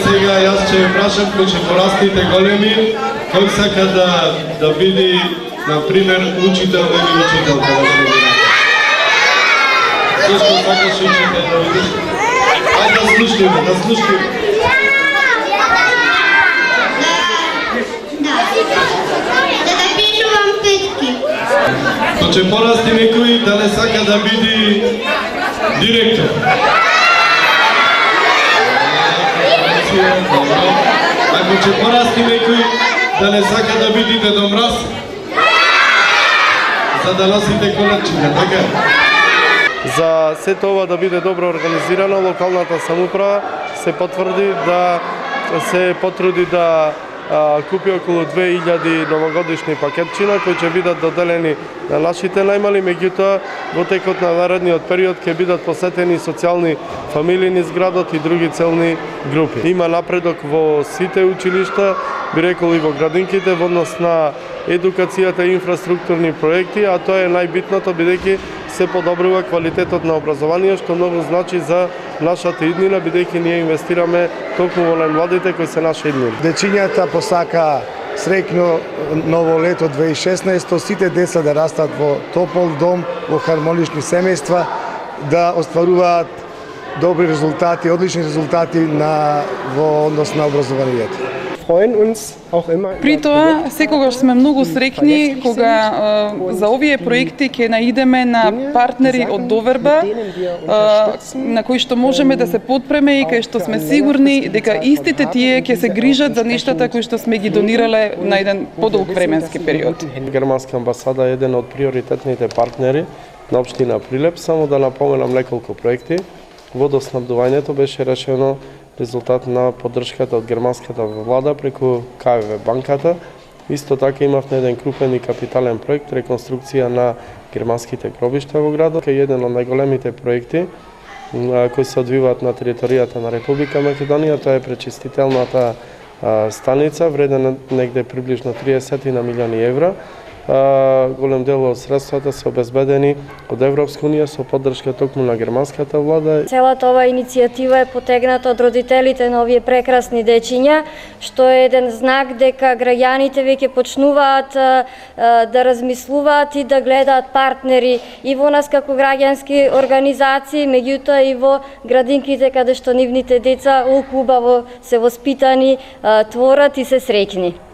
сега јас ќе ја прашам кој ќе порастите големи, кој сака да биде, например, учител или учителка во средината. Зошто сакаш учител да бидеш? Ајде да слушаме, да слушаме. Да напишувам петки. То ќе порасти некој да не сака да биде директор. Ако ќе порасти некој да не сака да биде Дедо Мраз, за да носите колечина, така? За сето ова да биде добро организирано, локалната самоуправа се потврди да се потруди да купи околу 2000 новогодишни пакетчина кои ќе бидат доделени на нашите најмали, меѓутоа во текот на наредниот период ќе бидат посетени социјални фамилии низ градот и други целни групи. Има напредок во сите училишта, би рекол и во градинките во однос на едукацијата и инфраструктурни проекти, а тоа е најбитното бидејќи се подобрува квалитетот на образование, што многу значи за нашата иднина, бидејќи ние инвестираме токму во најмладите кои се наша иднина. Дечињата посака среќно ново лето 2016, сите деца да растат во топол дом, во хармонични семејства, да остваруваат добри резултати, одлични резултати во однос на образованието. При тоа, секогаш сме многу среќни кога за овие проекти ќе наидеме на партнери од доверба, на кои што можеме да се потпреме и кај што сме сигурни дека истите тие ќе се грижат за нештата кои што сме ги донирале на еден подолг временски период. Германска амбасада е еден од приоритетните партнери на општина Прилеп. Само да напоменам неколку проекти. Водоснабдувањето беше решено резултат на поддршката од германската влада преку КВВ банката. Исто така имавме еден крупен и капитален проект, реконструкција на германските гробишта во градот. Е еден од најголемите проекти кои се одвиваат на територијата на Република Македонија, тоа е пречистителната станица, вредена негде приближно 30 милиони евра. Голем дел од средствата се обезбедени од Европска унија со поддршка токму на германската влада. Целата ова иницијатива е потегната од родителите на овие прекрасни дечиња, што е еден знак дека граѓаните веќе почнуваат да размислуваат и да гледаат партнери и во нас како граѓански организации, меѓутоа и во градинките каде што нивните деца убаво се воспитани, творат и се среќни.